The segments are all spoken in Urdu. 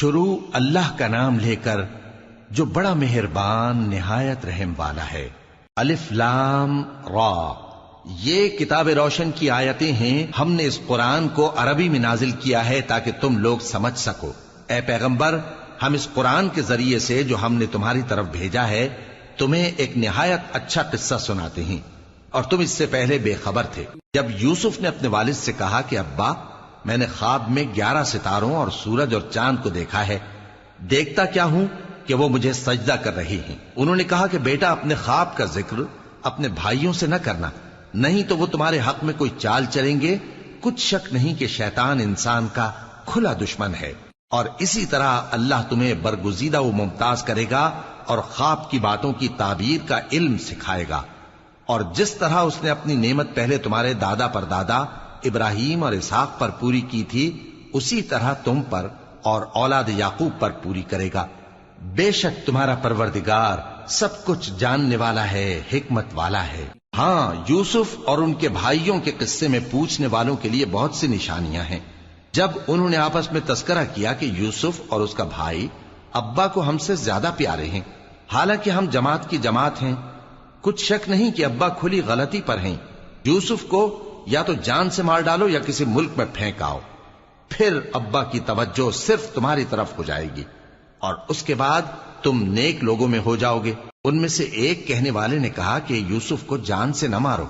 شروع اللہ کا نام لے کر جو بڑا مہربان نہایت رحم والا ہے۔ الف لام را، یہ کتاب روشن کی آیتیں ہیں۔ ہم نے اس قرآن کو عربی میں نازل کیا ہے تاکہ تم لوگ سمجھ سکو۔ اے پیغمبر، ہم اس قرآن کے ذریعے سے جو ہم نے تمہاری طرف بھیجا ہے تمہیں ایک نہایت اچھا قصہ سناتے ہیں، اور تم اس سے پہلے بے خبر تھے۔ جب یوسف نے اپنے والد سے کہا کہ ابا، میں نے خواب میں 11 ستاروں اور سورج اور چاند کو دیکھا ہے، دیکھتا کیا ہوں کہ وہ مجھے سجدہ کر رہی ہیں۔ انہوں نے کہا کہ بیٹا، اپنے خواب کا ذکر اپنے بھائیوں سے نہ کرنا، نہیں تو وہ تمہارے حق میں کوئی چال چلیں گے۔ کچھ شک نہیں کہ شیطان انسان کا کھلا دشمن ہے، اور اسی طرح اللہ تمہیں برگزیدہ و ممتاز کرے گا اور خواب کی باتوں کی تعبیر کا علم سکھائے گا، اور جس طرح اس نے اپنی نعمت پہلے تمہارے دادا پر دادا ابراہیم اور اسحاق پر پوری کی تھی، اسی طرح تم پر اور اولاد یعقوب پر پوری کرے گا۔ بے شک تمہارا پروردگار سب کچھ جاننے والا ہے، حکمت والا ہے۔ ہاں، یوسف اور ان کے بھائیوں کے قصے میں پوچھنے والوں کے لیے بہت سی نشانیاں ہیں۔ جب انہوں نے آپس میں تذکرہ کیا کہ یوسف اور اس کا بھائی ابا کو ہم سے زیادہ پیارے ہیں، حالانکہ ہم جماعت کی جماعت ہیں، کچھ شک نہیں کہ ابا کھلی غلطی پر ہیں۔ یوسف کو یا تو جان سے مار ڈالو یا کسی ملک میں پھینک آؤ، پھر ابا کی توجہ صرف تمہاری طرف ہو جائے گی، اور اس کے بعد تم نیک لوگوں میں ہو جاؤ گے۔ ان میں سے ایک کہنے والے نے کہا کہ یوسف کو جان سے نہ مارو،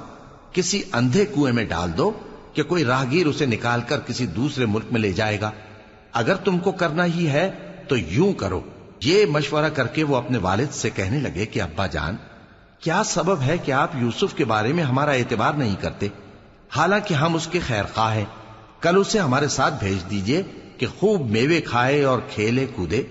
کسی اندھے کنویں میں ڈال دو کہ کوئی راہگیر اسے نکال کر کسی دوسرے ملک میں لے جائے گا۔ اگر تم کو کرنا ہی ہے تو یوں کرو۔ یہ مشورہ کر کے وہ اپنے والد سے کہنے لگے کہ ابا جان، کیا سبب ہے کہ آپ یوسف کے بارے میں ہمارا اعتبار نہیں کرتے، حالانکہ ہم اس کے خیر خواہ ہیں؟ کل اسے ہمارے ساتھ بھیج دیجئے کہ خوب میوے کھائے اور کھیلے کودے،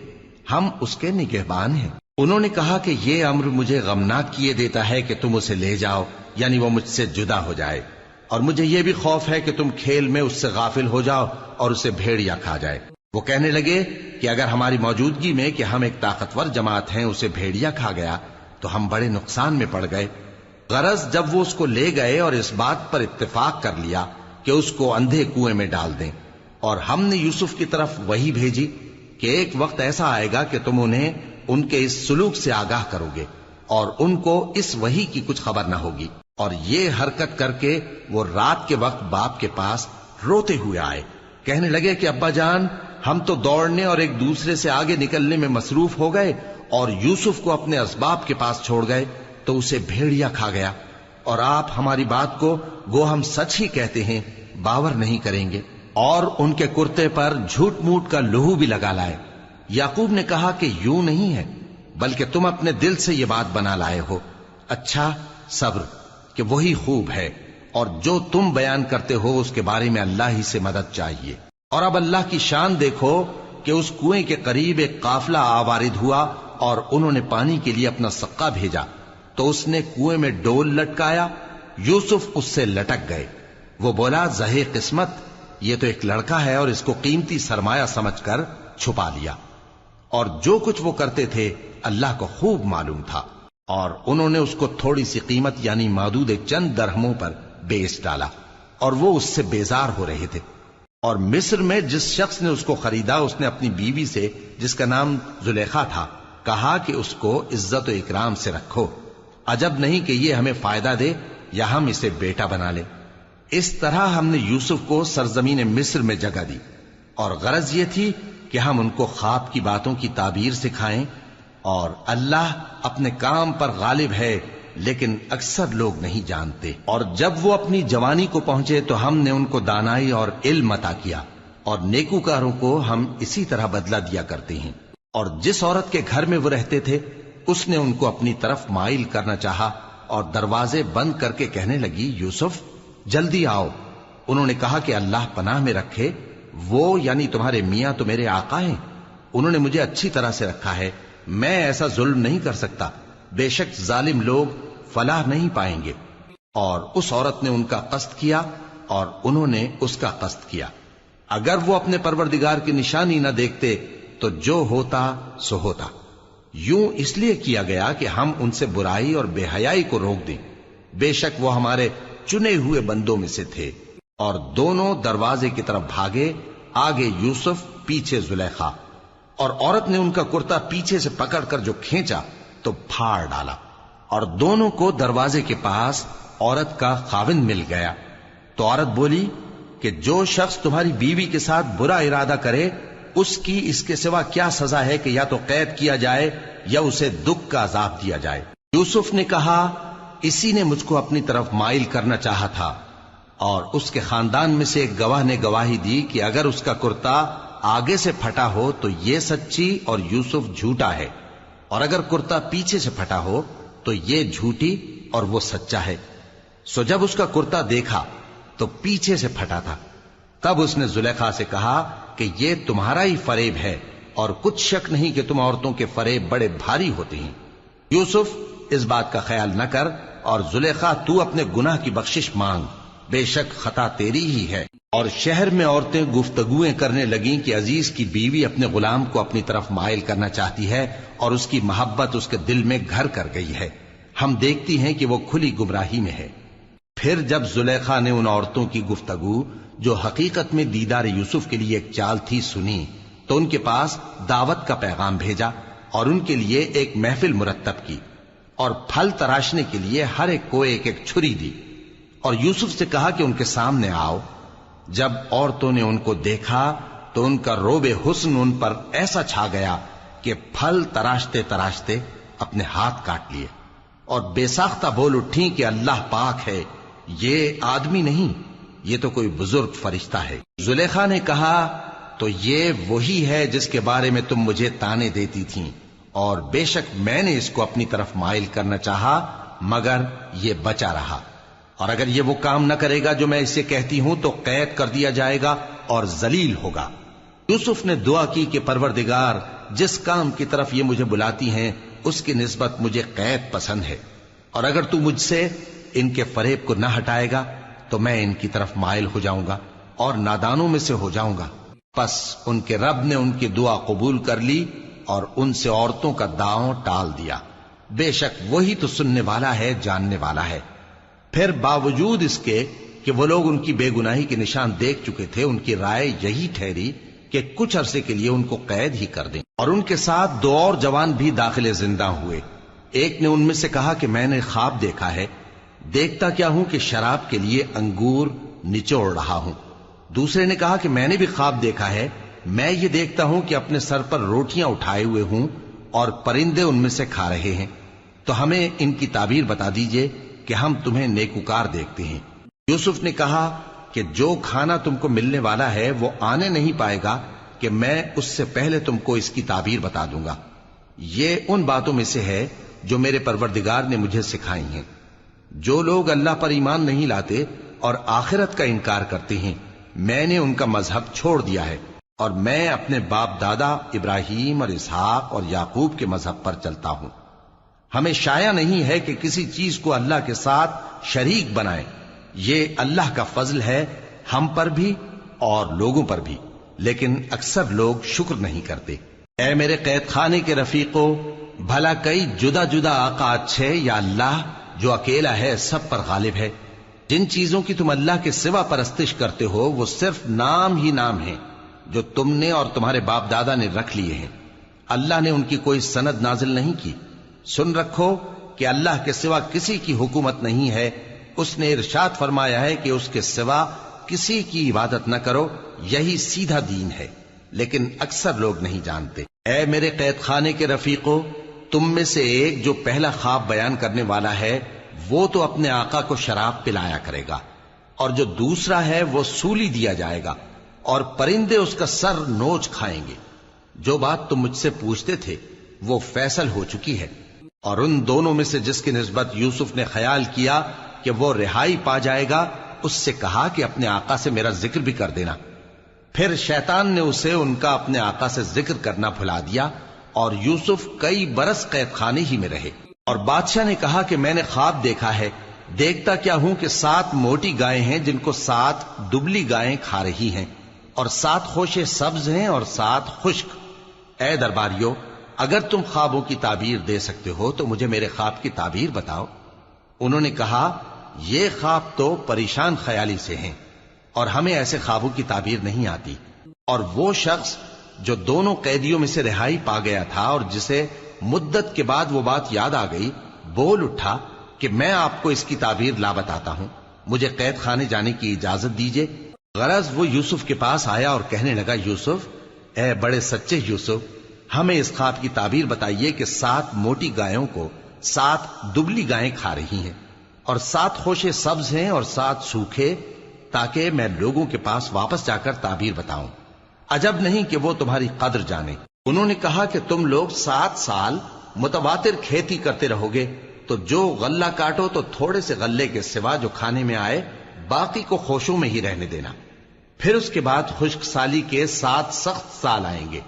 ہم اس کے نگہبان ہیں۔ انہوں نے کہا کہ یہ امر مجھے غمناک کیے دیتا ہے کہ تم اسے لے جاؤ، یعنی وہ مجھ سے جدا ہو جائے، اور مجھے یہ بھی خوف ہے کہ تم کھیل میں اس سے غافل ہو جاؤ اور اسے بھیڑیا کھا جائے۔ وہ کہنے لگے کہ اگر ہماری موجودگی میں کہ ہم ایک طاقتور جماعت ہیں اسے بھیڑیا کھا گیا تو ہم بڑے نقصان میں پڑ گئے۔ غرض جب وہ اس کو لے گئے اور اس بات پر اتفاق کر لیا کہ اس کو اندھے کنویں میں ڈال دیں، اور ہم نے یوسف کی طرف وحی بھیجی کہ ایک وقت ایسا آئے گا کہ تم انہیں ان کے اس سلوک سے آگاہ کرو گے، اور ان کو اس وحی کی کچھ خبر نہ ہوگی۔ اور یہ حرکت کر کے وہ رات کے وقت باپ کے پاس روتے ہوئے آئے، کہنے لگے کہ ابا جان، ہم تو دوڑنے اور ایک دوسرے سے آگے نکلنے میں مصروف ہو گئے اور یوسف کو اپنے اسباب کے پاس چھوڑ گئے تو اسے بھیڑیا کھا گیا، اور آپ ہماری بات کو گو ہم سچ ہی کہتے ہیں باور نہیں کریں گے۔ اور ان کے کرتے پر جھوٹ موٹ کا لہو بھی لگا لائے۔ یعقوب نے کہا کہ یوں نہیں ہے، بلکہ تم اپنے دل سے یہ بات بنا لائے ہو۔ اچھا، صبر، کہ وہی خوب ہے، اور جو تم بیان کرتے ہو اس کے بارے میں اللہ ہی سے مدد چاہیے۔ اور اب اللہ کی شان دیکھو کہ اس کنویں کے قریب ایک قافلہ آوارد ہوا اور انہوں نے پانی کے لیے اپنا سقا بھیجا، تو اس نے کنویں میں ڈول لٹکایا، یوسف اس سے لٹک گئے۔ وہ بولا، زہے قسمت، یہ تو ایک لڑکا ہے، اور اس کو قیمتی سرمایہ سمجھ کر چھپا لیا۔ اور جو کچھ وہ کرتے تھے اللہ کو خوب معلوم تھا، اور انہوں نے اس کو تھوڑی سی قیمت یعنی مادود چند درہموں پر بیچ ڈالا، اور وہ اس سے بیزار ہو رہے تھے۔ اور مصر میں جس شخص نے اس کو خریدا اس نے اپنی بیوی سے جس کا نام زلیخا تھا کہا کہ اس کو عزت و اکرام سے رکھو، عجب نہیں کہ یہ ہمیں فائدہ دے یا ہم اسے بیٹا بنا لیں۔ اس طرح ہم نے یوسف کو سرزمین مصر میں جگہ دی، اور غرض یہ تھی کہ ہم ان کو خواب کی باتوں کی تعبیر سکھائیں، اور اللہ اپنے کام پر غالب ہے لیکن اکثر لوگ نہیں جانتے۔ اور جب وہ اپنی جوانی کو پہنچے تو ہم نے ان کو دانائی اور علم عطا کیا، اور نیکوکاروں کو ہم اسی طرح بدلہ دیا کرتے ہیں۔ اور جس عورت کے گھر میں وہ رہتے تھے اس نے ان کو اپنی طرف مائل کرنا چاہا، اور دروازے بند کر کے کہنے لگی، یوسف جلدی آؤ۔ انہوں نے کہا کہ اللہ پناہ میں رکھے، وہ یعنی تمہارے میاں تو میرے آقا ہیں، انہوں نے مجھے اچھی طرح سے رکھا ہے، میں ایسا ظلم نہیں کر سکتا، بے شک ظالم لوگ فلاح نہیں پائیں گے۔ اور اس عورت نے ان کا قصد کیا اور انہوں نے اس کا قصد کیا۔ اگر وہ اپنے پروردگار کی نشانی نہ دیکھتے تو جو ہوتا سو ہوتا۔ یوں اس لیے کیا گیا کہ ہم ان سے برائی اور بے حیائی کو روک دیں، بے شک وہ ہمارے چنے ہوئے بندوں میں سے تھے۔ اور دونوں دروازے کی طرف بھاگے، آگے یوسف پیچھے زلیخا، اور عورت نے ان کا کرتا پیچھے سے پکڑ کر جو کھینچا تو پھاڑ ڈالا، اور دونوں کو دروازے کے پاس عورت کا خاوند مل گیا۔ تو عورت بولی کہ جو شخص تمہاری بیوی کے ساتھ برا ارادہ کرے اس کی اس کے سوا کیا سزا ہے کہ یا تو قید کیا جائے یا اسے دکھ کا عذاب دیا جائے۔ یوسف نے کہا اسی نے مجھ کو اپنی طرف مائل کرنا چاہا تھا، اور اس کے خاندان میں سے ایک گواہ نے گواہی دی کہ اگر اس کا کرتا آگے سے پھٹا ہو تو یہ سچی اور یوسف جھوٹا ہے، اور اگر کرتا پیچھے سے پھٹا ہو تو یہ جھوٹی اور وہ سچا ہے۔ سو جب اس کا کرتا دیکھا تو پیچھے سے پھٹا تھا، تب اس نے زلیخا سے کہا کہ یہ تمہارا ہی فریب ہے، اور کچھ شک نہیں کہ تم عورتوں کے فریب بڑے بھاری ہوتے ہیں۔ یوسف اس بات کا خیال نہ کر، اور زلیخا تو اپنے گناہ کی بخشش مانگ، بے شک خطا تیری ہی ہے۔ اور شہر میں عورتیں گفتگویں کرنے لگیں کہ عزیز کی بیوی اپنے غلام کو اپنی طرف مائل کرنا چاہتی ہے، اور اس کی محبت اس کے دل میں گھر کر گئی ہے، ہم دیکھتی ہیں کہ وہ کھلی گمراہی میں ہے۔ پھر جب زلیخا نے ان عورتوں کی گفتگو جو حقیقت میں دیدار یوسف کے لیے ایک چال تھی سنی، تو ان کے پاس دعوت کا پیغام بھیجا اور ان کے لیے ایک محفل مرتب کی، اور پھل تراشنے کے لیے ہر ایک کو ایک ایک چھری دی، اور یوسف سے کہا کہ ان کے سامنے آؤ۔ جب عورتوں نے ان کو دیکھا تو ان کا روب حسن ان پر ایسا چھا گیا کہ پھل تراشتے تراشتے اپنے ہاتھ کاٹ لیے، اور بے ساختہ بول اٹھیں کہ اللہ پاک ہے، یہ آدمی نہیں، یہ تو کوئی بزرگ فرشتہ ہے۔ زلیخا نے کہا تو یہ وہی ہے جس کے بارے میں تم مجھے تانے دیتی تھیں، اور بے شک میں نے اس کو اپنی طرف مائل کرنا چاہا مگر یہ بچا رہا، اور اگر یہ وہ کام نہ کرے گا جو میں اسے کہتی ہوں تو قید کر دیا جائے گا اور ذلیل ہوگا۔ یوسف نے دعا کی کہ پروردگار جس کام کی طرف یہ مجھے بلاتی ہیں اس کی نسبت مجھے قید پسند ہے، اور اگر تو مجھ سے ان کے فریب کو نہ ہٹائے گا تو میں ان کی طرف مائل ہو جاؤں گا اور نادانوں میں سے ہو جاؤں گا۔ پس ان کے رب نے ان کی دعا قبول کر لی اور ان سے عورتوں کا داؤں ٹال دیا، بے شک وہی تو سننے والا ہے، جاننے والا ہے۔ پھر باوجود اس کے کہ وہ لوگ ان کی بے گناہی کے نشان دیکھ چکے تھے، ان کی رائے یہی ٹھہری کہ کچھ عرصے کے لیے ان کو قید ہی کر دیں، اور ان کے ساتھ دو اور جوان بھی داخل زندہ ہوئے۔ ایک نے ان میں سے کہا کہ میں نے خواب دیکھا ہے، دیکھتا کیا ہوں کہ شراب کے لیے انگور نچوڑ رہا ہوں۔ دوسرے نے کہا کہ میں نے بھی خواب دیکھا ہے، میں یہ دیکھتا ہوں کہ اپنے سر پر روٹیاں اٹھائے ہوئے ہوں اور پرندے ان میں سے کھا رہے ہیں، تو ہمیں ان کی تعبیر بتا دیجئے کہ ہم تمہیں نیکوکار دیکھتے ہیں۔ یوسف نے کہا کہ جو کھانا تم کو ملنے والا ہے وہ آنے نہیں پائے گا کہ میں اس سے پہلے تم کو اس کی تعبیر بتا دوں گا۔ یہ ان باتوں میں سے ہے جو میرے پروردگار نے مجھے سکھائی ہیں۔ جو لوگ اللہ پر ایمان نہیں لاتے اور آخرت کا انکار کرتے ہیں، میں نے ان کا مذہب چھوڑ دیا ہے، اور میں اپنے باپ دادا ابراہیم اور اسحاق اور یعقوب کے مذہب پر چلتا ہوں۔ ہمیں شایع نہیں ہے کہ کسی چیز کو اللہ کے ساتھ شریک بنائیں، یہ اللہ کا فضل ہے ہم پر بھی اور لوگوں پر بھی، لیکن اکثر لوگ شکر نہیں کرتے۔ اے میرے قید خانے کے رفیقو، بھلا کئی جدا جدا آقا اچھے یا اللہ جو اکیلا ہے سب پر غالب ہے؟ جن چیزوں کی تم اللہ کے سوا پرستش کرتے ہو وہ صرف نام ہی نام ہیں جو تم نے اور تمہارے باپ دادا نے رکھ لیے ہیں، اللہ نے ان کی کوئی سند نازل نہیں کی۔ سن رکھو کہ اللہ کے سوا کسی کی حکومت نہیں ہے، اس نے ارشاد فرمایا ہے کہ اس کے سوا کسی کی عبادت نہ کرو، یہی سیدھا دین ہے، لیکن اکثر لوگ نہیں جانتے۔ اے میرے قید خانے کے رفیقو، تم میں سے ایک جو پہلا خواب بیان کرنے والا ہے وہ تو اپنے آقا کو شراب پلایا کرے گا، اور جو دوسرا ہے وہ سولی دیا جائے گا، اور پرندے اس کا سر نوچ کھائیں گے۔ جو بات تم مجھ سے پوچھتے تھے وہ فیصل ہو چکی ہے، اور ان دونوں میں سے جس کی نسبت یوسف نے خیال کیا کہ وہ رہائی پا جائے گا، اس سے کہا کہ اپنے آقا سے میرا ذکر بھی کر دینا۔ پھر شیطان نے اسے ان کا اپنے آقا سے ذکر کرنا بھلا دیا، اور یوسف کئی برس قید خانے ہی میں رہے۔ اور بادشاہ نے کہا کہ میں نے خواب دیکھا ہے، دیکھتا کیا ہوں کہ 7 موٹی گائیں ہیں جن کو 7 دبلی گائیں کھا رہی ہیں، اور 7 خوشے سبز ہیں اور 7 خشک۔ اے درباریو، اگر تم خوابوں کی تعبیر دے سکتے ہو تو مجھے میرے خواب کی تعبیر بتاؤ۔ انہوں نے کہا یہ خواب تو پریشان خیالی سے ہیں، اور ہمیں ایسے خوابوں کی تعبیر نہیں آتی۔ اور وہ شخص جو دونوں قیدیوں میں سے رہائی پا گیا تھا اور جسے مدت کے بعد وہ بات یاد آ گئی، بول اٹھا کہ میں آپ کو اس کی تعبیر لا بتاتا ہوں، مجھے قید خانے جانے کی اجازت دیجیے۔ غرض وہ یوسف کے پاس آیا اور کہنے لگا، یوسف، اے بڑے سچے یوسف، ہمیں اس خواب کی تعبیر بتائیے کہ 7 موٹی گایوں کو 7 دبلی گائیں کھا رہی ہیں، اور 7 خوشے سبز ہیں اور 7 سوکھے، تاکہ میں لوگوں کے پاس واپس جا کر تعبیر بتاؤں۔ عجب نہیں کہ وہ تمہاری قدر جانے۔ انہوں نے کہا کہ تم لوگ 7 سال متواتر کھیتی کرتے رہو گے، تو جو غلہ کاٹو تو تھوڑے سے غلے کے سوا جو کھانے میں آئے باقی کو خوشوں میں ہی رہنے دینا۔ پھر اس کے بعد خشک سالی کے 7 سخت سال آئیں گے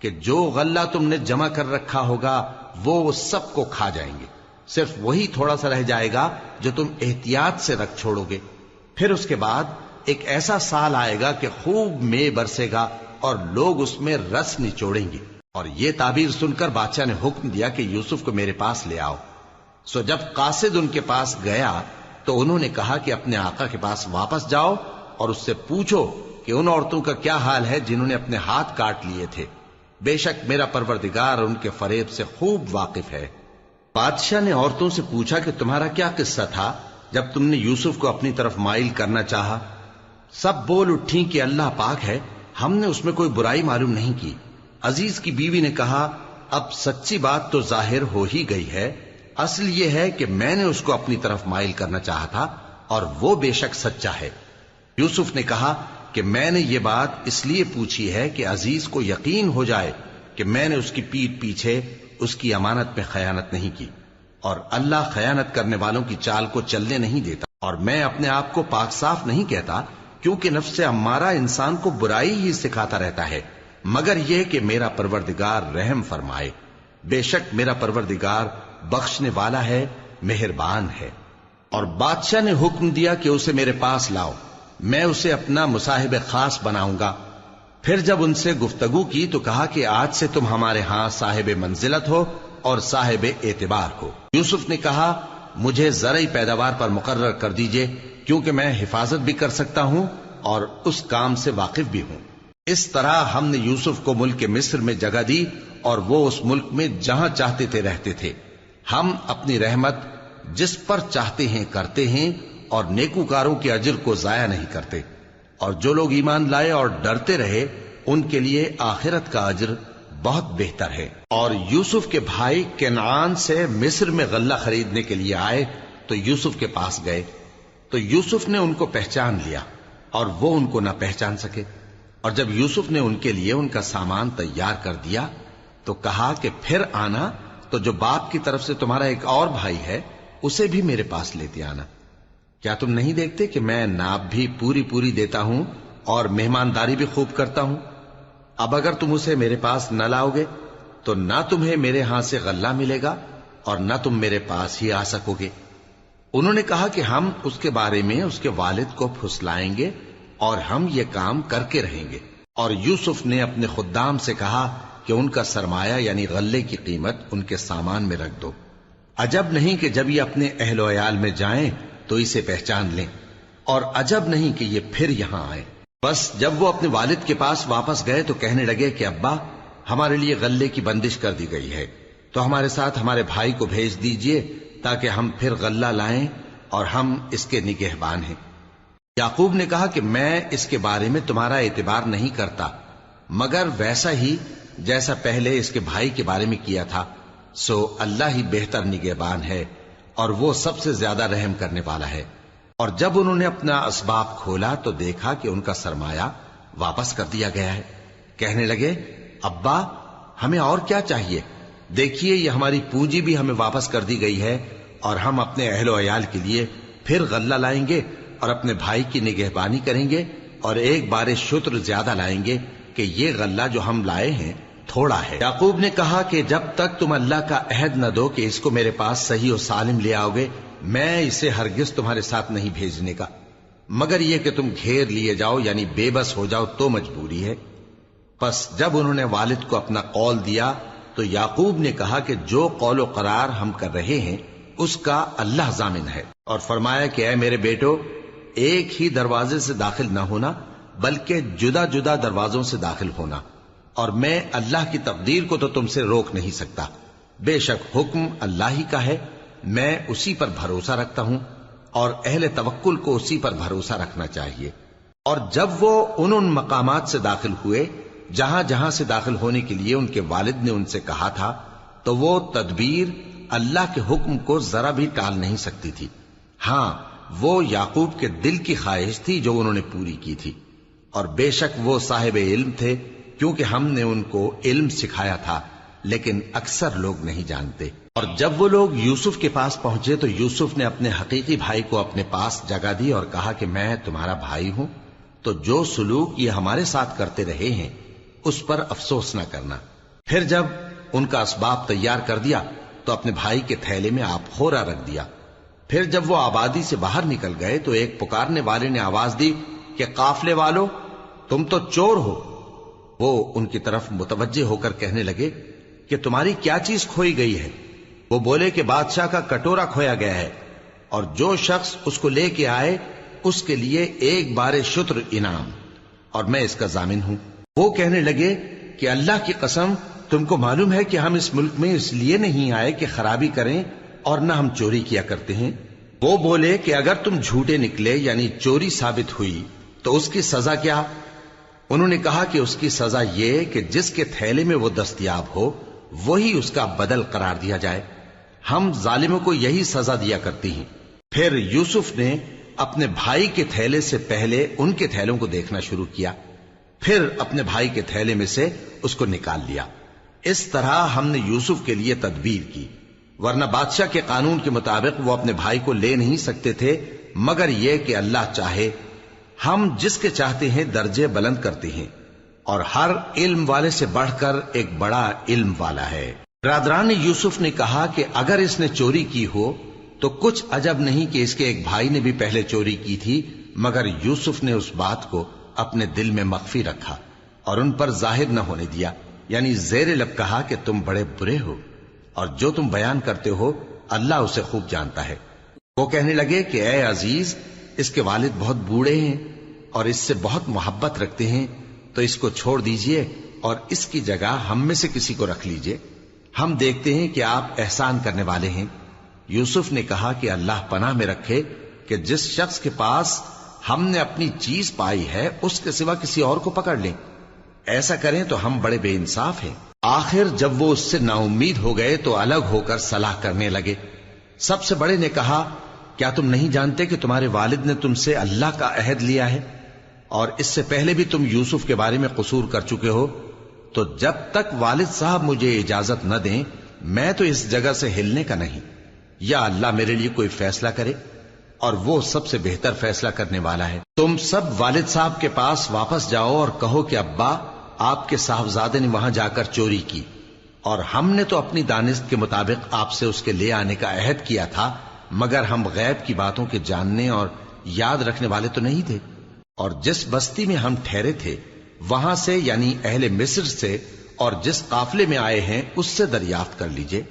کہ جو غلہ تم نے جمع کر رکھا ہوگا وہ سب کو کھا جائیں گے، صرف وہی تھوڑا سا رہ جائے گا جو تم احتیاط سے رکھ چھوڑو گے۔ پھر اس کے بعد ایک ایسا سال آئے گا کہ خوب مے برسے گا اور لوگ اس میں رس نچوڑیں گے۔ اور یہ تعبیر سن کر بادشاہ نے حکم دیا کہ یوسف کو میرے پاس لے آؤ۔ سو جب قاصد ان کے پاس گیا تو انہوں نے کہا کہ اپنے آقا کے پاس واپس جاؤ اور اس سے پوچھو کہ ان عورتوں کا کیا حال ہے جنہوں نے اپنے ہاتھ کاٹ لیے تھے، بے شک میرا پروردگار ان کے فریب سے خوب واقف ہے۔ بادشاہ نے عورتوں سے پوچھا کہ تمہارا کیا قصہ تھا جب تم نے یوسف کو اپنی طرف مائل کرنا چاہا؟ سب بول اٹھیں کہ اللہ پاک ہے، ہم نے اس میں کوئی برائی معلوم نہیں کی۔ عزیز کی بیوی نے کہا، اب سچی بات تو ظاہر ہو ہی گئی ہے، اصل یہ ہے کہ میں نے اس کو اپنی طرف مائل کرنا چاہا تھا اور وہ بے شک سچا ہے۔ یوسف نے کہا کہ میں نے یہ بات اس لیے پوچھی ہے کہ عزیز کو یقین ہو جائے کہ میں نے اس کی پیٹھ پیچھے اس کی امانت میں خیانت نہیں کی، اور اللہ خیانت کرنے والوں کی چال کو چلنے نہیں دیتا، اور میں اپنے آپ کو پاک صاف نہیں کہتا، کیونکہ نفس امارہ انسان کو برائی ہی سکھاتا رہتا ہے، مگر یہ کہ میرا پروردگار رحم فرمائے، بے شک میرا پروردگار بخشنے والا ہے، مہربان ہے۔ اور بادشاہ نے حکم دیا کہ اسے میرے پاس لاؤ، میں اسے اپنا مصاحب خاص بناؤں گا۔ پھر جب ان سے گفتگو کی تو کہا کہ آج سے تم ہمارے ہاں صاحب منزلت ہو اور صاحب اعتبار ہو۔ یوسف نے کہا، مجھے زرعی پیداوار پر مقرر کر دیجئے، کیونکہ میں حفاظت بھی کر سکتا ہوں اور اس کام سے واقف بھی ہوں۔ اس طرح ہم نے یوسف کو ملک مصر میں جگہ دی اور وہ اس ملک میں جہاں چاہتے تھے رہتے تھے۔ ہم اپنی رحمت جس پر چاہتے ہیں کرتے ہیں اور نیکوکاروں کے اجر کو ضائع نہیں کرتے، اور جو لوگ ایمان لائے اور ڈرتے رہے ان کے لیے آخرت کا اجر بہت بہتر ہے۔ اور یوسف کے بھائی کنعان سے مصر میں غلہ خریدنے کے لیے آئے تو یوسف کے پاس گئے، تو یوسف نے ان کو پہچان لیا اور وہ ان کو نہ پہچان سکے۔ اور جب یوسف نے ان کے لیے ان کا سامان تیار کر دیا تو کہا کہ پھر آنا تو جو باپ کی طرف سے تمہارا ایک اور بھائی ہے اسے بھی میرے پاس لیتے آنا۔ کیا تم نہیں دیکھتے کہ میں ناب بھی پوری پوری دیتا ہوں اور مہمانداری بھی خوب کرتا ہوں؟ اب اگر تم اسے میرے پاس نہ لاؤ گے تو نہ تمہیں میرے ہاں سے غلہ ملے گا اور نہ تم میرے پاس ہی آ سکو گے۔ انہوں نے کہا کہ ہم اس کے بارے میں اس کے والد کو پھسلائیں گے اور ہم یہ کام کر کے رہیں گے۔ اور یوسف نے اپنے خدام سے کہا کہ ان کا سرمایہ یعنی غلے کی قیمت ان کے سامان میں رکھ دو۔ عجب نہیں کہ جب یہ اپنے اہل و عیال میں جائیں تو اسے پہچان لیں، اور عجب نہیں کہ یہ پھر یہاں آئے۔ بس جب وہ اپنے والد کے پاس واپس گئے تو کہنے لگے کہ ابا، ہمارے لیے غلے کی بندش کر دی گئی ہے، تو ہمارے ساتھ ہمارے بھائی کو بھیج دیجئے تاکہ ہم پھر غلہ لائیں اور ہم اس کے نگہبان ہیں۔ یعقوب نے کہا کہ میں اس کے بارے میں تمہارا اعتبار نہیں کرتا، مگر ویسا ہی جیسا پہلے اس کے بھائی کے بارے میں کیا تھا، سو اللہ ہی بہتر نگہبان ہے اور وہ سب سے زیادہ رحم کرنے والا ہے۔ اور جب انہوں نے اپنا اسباب کھولا تو دیکھا کہ ان کا سرمایہ واپس کر دیا گیا ہے۔ کہنے لگے، ابا، ہمیں اور کیا چاہیے؟ دیکھیے یہ ہماری پونجی بھی ہمیں واپس کر دی گئی ہے، اور ہم اپنے اہل و عیال کے لیے پھر غلہ لائیں گے اور اپنے بھائی کی نگہبانی کریں گے، اور ایک بار شتر زیادہ لائیں گے کہ یہ غلہ جو ہم لائے ہیں تھوڑا ہے۔ یعقوب نے کہا کہ جب تک تم اللہ کا عہد نہ دو کہ اس کو میرے پاس صحیح و سالم لے آؤ گے، میں اسے ہرگز تمہارے ساتھ نہیں بھیجنے کا، مگر یہ کہ تم گھیر لیے جاؤ یعنی بے بس ہو جاؤ تو مجبوری ہے۔ پس جب انہوں نے والد کو اپنا قول دیا تو یعقوب نے کہا کہ جو قول و قرار ہم کر رہے ہیں اس کا اللہ ضامن ہے، اور فرمایا کہ اے میرے بیٹو، ایک ہی دروازے سے داخل نہ ہونا بلکہ جدا جدا دروازوں سے داخل ہونا، اور میں اللہ کی تقدیر کو تو تم سے روک نہیں سکتا. بے شک حکم اللہ ہی کا ہے، میں اسی پر بھروسہ رکھتا ہوں، اور اہل توکل کو اسی پر بھروسہ رکھنا چاہیے. اور جب وہ ان مقامات سے داخل ہوئے جہاں جہاں سے داخل ہونے کے لیے ان کے والد نے ان سے کہا تھا، تو وہ تدبیر اللہ کے حکم کو ذرا بھی ٹال نہیں سکتی تھی. ہاں، وہ یعقوب کے دل کی خواہش تھی جو انہوں نے پوری کی تھی. اور بے شک وہ صاحب علم تھے، کیونکہ ہم نے ان کو علم سکھایا تھا، لیکن اکثر لوگ نہیں جانتے. اور جب وہ لوگ یوسف کے پاس پہنچے تو یوسف نے اپنے حقیقی بھائی کو اپنے پاس جگہ دی اور کہا کہ میں تمہارا بھائی ہوں، تو جو سلوک یہ ہمارے ساتھ کرتے رہے ہیں اس پر افسوس نہ کرنا. پھر جب ان کا اسباب تیار کر دیا تو اپنے بھائی کے تھیلے میں آپ خورا رکھ دیا. پھر جب وہ آبادی سے باہر نکل گئے تو ایک پکارنے والے نے آواز دی کہ قافلے والو، تم تو چور ہو. وہ ان کی طرف متوجہ ہو کر کہنے لگے کہ تمہاری کیا چیز کھوئی گئی ہے؟ وہ بولے کہ بادشاہ کا کٹورا کھویا گیا ہے، اور جو شخص اس کو لے کے آئے اس کے لیے ایک بار شتر انعام، اور میں اس کا ضامن ہوں. وہ کہنے لگے کہ اللہ کی قسم، تم کو معلوم ہے کہ ہم اس ملک میں اس لیے نہیں آئے کہ خرابی کریں اور نہ ہم چوری کیا کرتے ہیں. وہ بولے کہ اگر تم جھوٹے نکلے یعنی چوری ثابت ہوئی تو اس کی سزا کیا؟ انہوں نے کہا کہ اس کی سزا یہ کہ جس کے تھیلے میں وہ دستیاب ہو وہی اس کا بدل قرار دیا جائے. ہم ظالموں کو یہی سزا دیا کرتی ہیں. پھر یوسف نے اپنے بھائی کے تھیلے سے پہلے ان کے تھیلوں کو دیکھنا شروع کیا، پھر اپنے بھائی کے تھیلے میں سے اس کو نکال لیا. اس طرح ہم نے یوسف کے لیے تدبیر کی، ورنہ بادشاہ کے قانون کے مطابق وہ اپنے بھائی کو لے نہیں سکتے تھے مگر یہ کہ اللہ چاہے. ہم جس کے چاہتے ہیں درجے بلند کرتے ہیں، اور ہر علم والے سے بڑھ کر ایک بڑا علم والا ہے. برادران یوسف نے کہا کہ اگر اس نے چوری کی ہو تو کچھ عجب نہیں کہ اس کے ایک بھائی نے بھی پہلے چوری کی تھی، مگر یوسف نے اس بات کو اپنے دل میں مخفی رکھا اور ان پر ظاہر نہ ہونے دیا، یعنی زیر لب کہا کہ تم بڑے برے ہو، اور جو تم بیان کرتے ہو اللہ اسے خوب جانتا ہے. وہ کہنے لگے کہ اے عزیز، اس کے والد بہت بوڑھے ہیں اور اس سے بہت محبت رکھتے ہیں، تو اس کو چھوڑ دیجئے اور اس کی جگہ ہم میں سے کسی کو رکھ لیجئے، ہم دیکھتے ہیں کہ آپ احسان کرنے والے ہیں. یوسف نے کہا کہ اللہ پناہ میں رکھے کہ جس شخص کے پاس ہم نے اپنی چیز پائی ہے اس کے سوا کسی اور کو پکڑ لیں، ایسا کریں تو ہم بڑے بے انصاف ہیں. آخر جب وہ اس سے نا امید ہو گئے تو الگ ہو کر صلاح کرنے لگے. سب سے بڑے نے کہا کیا تم نہیں جانتے کہ تمہارے والد نے تم سے اللہ کا عہد لیا ہے، اور اس سے پہلے بھی تم یوسف کے بارے میں قصور کر چکے ہو، تو جب تک والد صاحب مجھے اجازت نہ دیں میں تو اس جگہ سے ہلنے کا نہیں. یا اللہ میرے لیے کوئی فیصلہ کرے، اور وہ سب سے بہتر فیصلہ کرنے والا ہے. تم سب والد صاحب کے پاس واپس جاؤ اور کہو کہ ابا، آپ کے صاحبزادے نے وہاں جا کر چوری کی، اور ہم نے تو اپنی دانست کے مطابق آپ سے اس کے لے آنے کا عہد کیا تھا، مگر ہم غیب کی باتوں کے جاننے اور یاد رکھنے والے تو نہیں تھے. اور جس بستی میں ہم ٹھہرے تھے وہاں سے یعنی اہل مصر سے اور جس قافلے میں آئے ہیں اس سے دریافت کر لیجئے،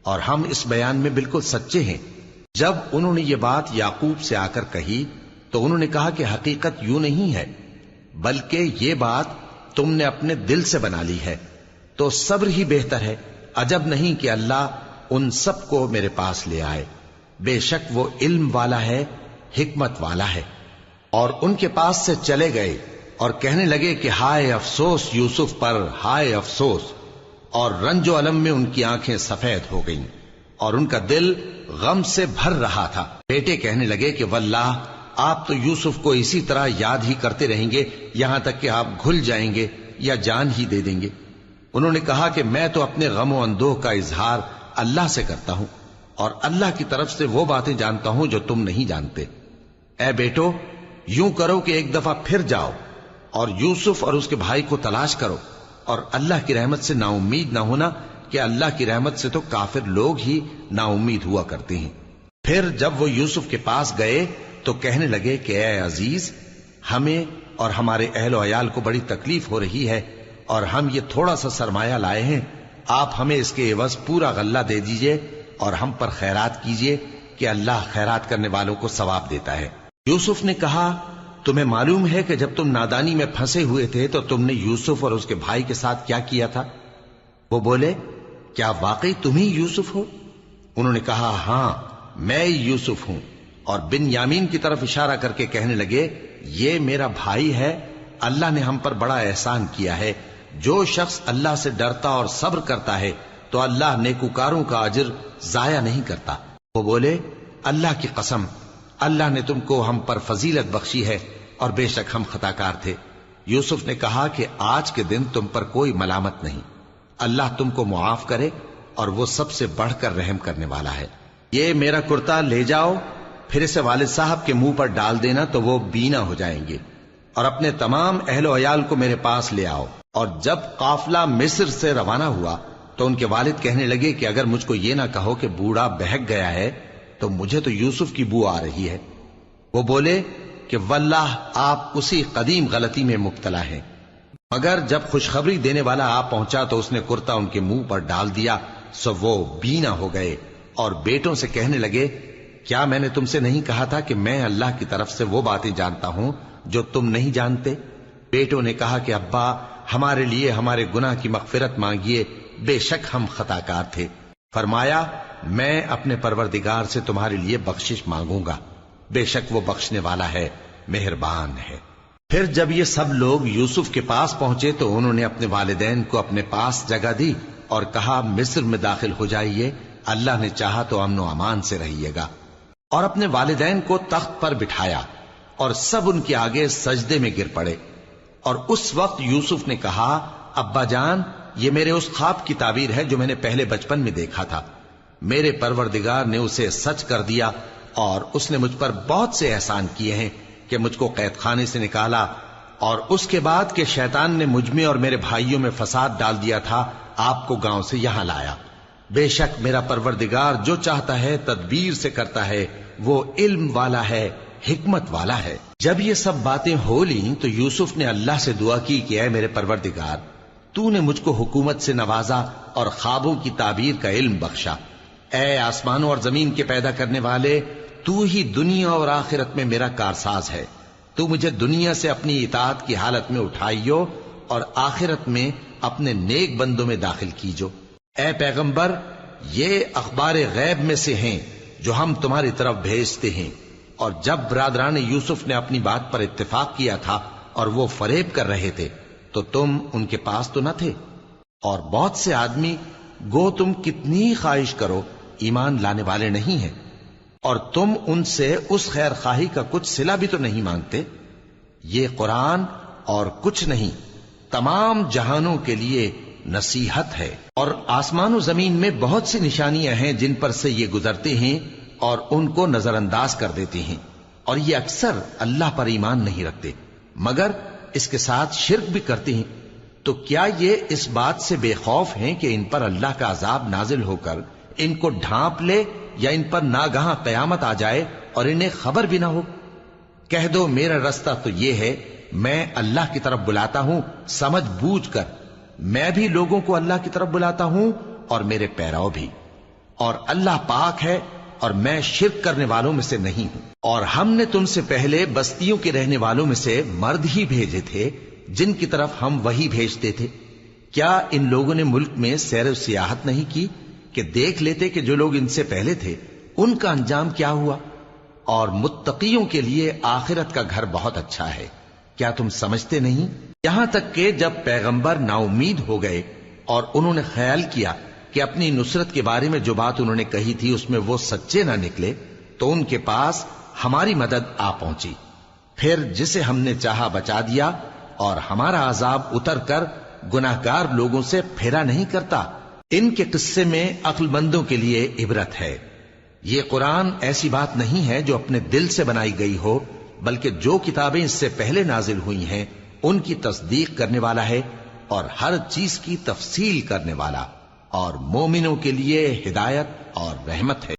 اور ہم اس بیان میں بالکل سچے ہیں. جب انہوں نے یہ بات یعقوب سے آ کر کہی تو انہوں نے کہا کہ حقیقت یوں نہیں ہے، بلکہ یہ بات تم نے اپنے دل سے بنا لی ہے، تو صبر ہی بہتر ہے. عجب نہیں کہ اللہ ان سب کو میرے پاس لے آئے، بے شک وہ علم والا ہے، حکمت والا ہے. اور ان کے پاس سے چلے گئے اور کہنے لگے کہ ہائے افسوس یوسف پر، ہائے افسوس. اور رنج و الم میں ان کی آنکھیں سفید ہو گئیں اور ان کا دل غم سے بھر رہا تھا. بیٹے کہنے لگے کہ واللہ آپ تو یوسف کو اسی طرح یاد ہی کرتے رہیں گے یہاں تک کہ آپ گھل جائیں گے یا جان ہی دے دیں گے. انہوں نے کہا کہ میں تو اپنے غم و اندوہ کا اظہار اللہ سے کرتا ہوں، اور اللہ کی طرف سے وہ باتیں جانتا ہوں جو تم نہیں جانتے. اے بیٹو، یوں کرو کہ ایک دفعہ پھر جاؤ اور یوسف اور اس کے بھائی کو تلاش کرو، اور اللہ کی رحمت سے نا امید نہ ہونا کہ اللہ کی رحمت سے تو کافر لوگ ہی نا امید ہوا کرتے ہیں. پھر جب وہ یوسف کے پاس گئے تو کہنے لگے کہ اے عزیز، ہمیں اور ہمارے اہل و عیال کو بڑی تکلیف ہو رہی ہے، اور ہم یہ تھوڑا سا سرمایہ لائے ہیں، آپ ہمیں اس کے عوض پورا غلہ دے دیجئے اور ہم پر خیرات کیجئے کہ اللہ خیرات کرنے والوں کو ثواب دیتا ہے. یوسف نے کہا تمہیں معلوم ہے کہ جب تم نادانی میں پھنسے ہوئے تھے تو تم نے یوسف اور اس کے بھائی کے ساتھ کیا کیا تھا؟ وہ بولے کیا واقعی تم ہی یوسف ہو؟ انہوں نے کہا ہاں میں یوسف ہوں، اور بن یامین کی طرف اشارہ کر کے کہنے لگے یہ میرا بھائی ہے، اللہ نے ہم پر بڑا احسان کیا ہے، جو شخص اللہ سے ڈرتا اور صبر کرتا ہے تو اللہ نیکوکاروں کا اجر ضائع نہیں کرتا۔ وہ بولے اللہ کی قسم اللہ نے تم کو ہم پر فضیلت بخشی ہے اور بے شک ہم خطا کار تھے۔ یوسف نے کہا کہ آج کے دن تم پر کوئی ملامت نہیں، اللہ تم کو معاف کرے اور وہ سب سے بڑھ کر رحم کرنے والا ہے۔ یہ میرا کرتا لے جاؤ، پھر اسے والد صاحب کے منہ پر ڈال دینا تو وہ بینا ہو جائیں گے، اور اپنے تمام اہل و عیال کو میرے پاس لے آؤ۔ اور جب قافلہ مصر سے روانہ ہوا تو ان کے والد کہنے لگے کہ اگر مجھ کو یہ نہ کہو کہ بوڑھا بہک گیا ہے تو مجھے تو یوسف کی بو آ رہی ہے۔ وہ بولے کہ واللہ آپ اسی قدیم غلطی میں مبتلا ہیں۔ مگر جب خوشخبری دینے والا آپ پہنچا تو اس نے کرتا ان کے منہ پر ڈال دیا، سو وہ بینا ہو گئے اور بیٹوں سے کہنے لگے کیا میں نے تم سے نہیں کہا تھا کہ میں اللہ کی طرف سے وہ باتیں جانتا ہوں جو تم نہیں جانتے؟ بیٹوں نے کہا کہ ابا ہمارے لیے ہمارے گناہ کی مغفرت مانگیے، بے شک ہم خطا کار تھے۔ فرمایا میں اپنے پروردگار سے تمہارے لیے بخشش مانگوں گا، بے شک وہ بخشنے والا ہے، مہربان ہے۔ پھر جب یہ سب لوگ یوسف کے پاس پہنچے تو انہوں نے اپنے والدین کو اپنے پاس جگہ دی اور کہا مصر میں داخل ہو جائیے، اللہ نے چاہا تو امن و امان سے رہیے گا۔ اور اپنے والدین کو تخت پر بٹھایا اور سب ان کے آگے سجدے میں گر پڑے۔ اور اس وقت یوسف نے کہا ابا جان یہ میرے اس خواب کی تعبیر ہے جو میں نے پہلے بچپن میں دیکھا تھا، میرے پروردگار نے اسے سچ کر دیا اور اس نے مجھ پر بہت سے احسان کیے ہیں کہ مجھ کو قید خانے سے نکالا، اور اس کے بعد کہ شیطان نے مجھ میں اور میرے بھائیوں میں فساد ڈال دیا تھا آپ کو گاؤں سے یہاں لایا۔ بے شک میرا پروردگار جو چاہتا ہے تدبیر سے کرتا ہے، وہ علم والا ہے، حکمت والا ہے۔ جب یہ سب باتیں ہو لیں تو یوسف نے اللہ سے دعا کی کہ اے میرے پروردگار تو نے مجھ کو حکومت سے نوازا اور خوابوں کی تعبیر کا علم بخشا۔ اے آسمانوں اور زمین کے پیدا کرنے والے، تو ہی دنیا اور آخرت میں میرا کارساز ہے، تو مجھے دنیا سے اپنی اطاعت کی حالت میں اٹھائیو اور آخرت میں اپنے نیک بندوں میں داخل کیجو۔ اے پیغمبر یہ اخبار غیب میں سے ہیں جو ہم تمہاری طرف بھیجتے ہیں۔ اور جب برادران یوسف نے اپنی بات پر اتفاق کیا تھا اور وہ فریب کر رہے تھے تو تم ان کے پاس تو نہ تھے، اور بہت سے آدمی گو تم کتنی خواہش کرو ایمان لانے والے نہیں ہیں، اور تم ان سے اس خیر خواہی کا کچھ صلہ بھی تو نہیں مانگتے۔ یہ قرآن اور کچھ نہیں تمام جہانوں کے لیے نصیحت ہے، اور آسمان و زمین میں بہت سی نشانیاں ہیں جن پر سے یہ گزرتے ہیں اور ان کو نظر انداز کر دیتے ہیں، اور یہ اکثر اللہ پر ایمان نہیں رکھتے مگر اس کے ساتھ شرک بھی کرتے ہیں۔ تو کیا یہ اس بات سے بے خوف ہیں کہ ان پر اللہ کا عذاب نازل ہو کر ان کو ڈھانپ لے، یا ان پر ناگہاں قیامت آ جائے اور انہیں خبر بھی نہ ہو؟ کہہ دو میرا رستہ تو یہ ہے، میں اللہ کی طرف بلاتا ہوں سمجھ بوجھ کر، میں بھی لوگوں کو اللہ کی طرف بلاتا ہوں اور میرے پیراؤ بھی، اور اللہ پاک ہے اور میں شرک کرنے والوں میں سے نہیں ہوں۔ اور ہم نے تم سے پہلے بستیوں کے رہنے والوں میں سے مرد ہی بھیجے تھے جن کی طرف ہم وہی بھیجتے تھے۔ کیا ان لوگوں نے ملک میں سیر و سیاحت نہیں کی کہ دیکھ لیتے کہ جو لوگ ان سے پہلے تھے ان کا انجام کیا ہوا؟ اور متقیوں کے لیے آخرت کا گھر بہت اچھا ہے، کیا تم سمجھتے نہیں؟ یہاں تک کہ جب پیغمبر نا امید ہو گئے اور انہوں نے خیال کیا کہ اپنی نصرت کے بارے میں جو بات انہوں نے کہی تھی اس میں وہ سچے نہ نکلے، تو ان کے پاس ہماری مدد آ پہنچی، پھر جسے ہم نے چاہا بچا دیا، اور ہمارا عذاب اتر کر گناہگار لوگوں سے پھیرا نہیں کرتا۔ ان کے قصے میں عقل مندوں کے لیے عبرت ہے۔ یہ قرآن ایسی بات نہیں ہے جو اپنے دل سے بنائی گئی ہو، بلکہ جو کتابیں اس سے پہلے نازل ہوئی ہیں ان کی تصدیق کرنے والا ہے اور ہر چیز کی تفصیل کرنے والا، اور مومنوں کے لیے ہدایت اور رحمت ہے۔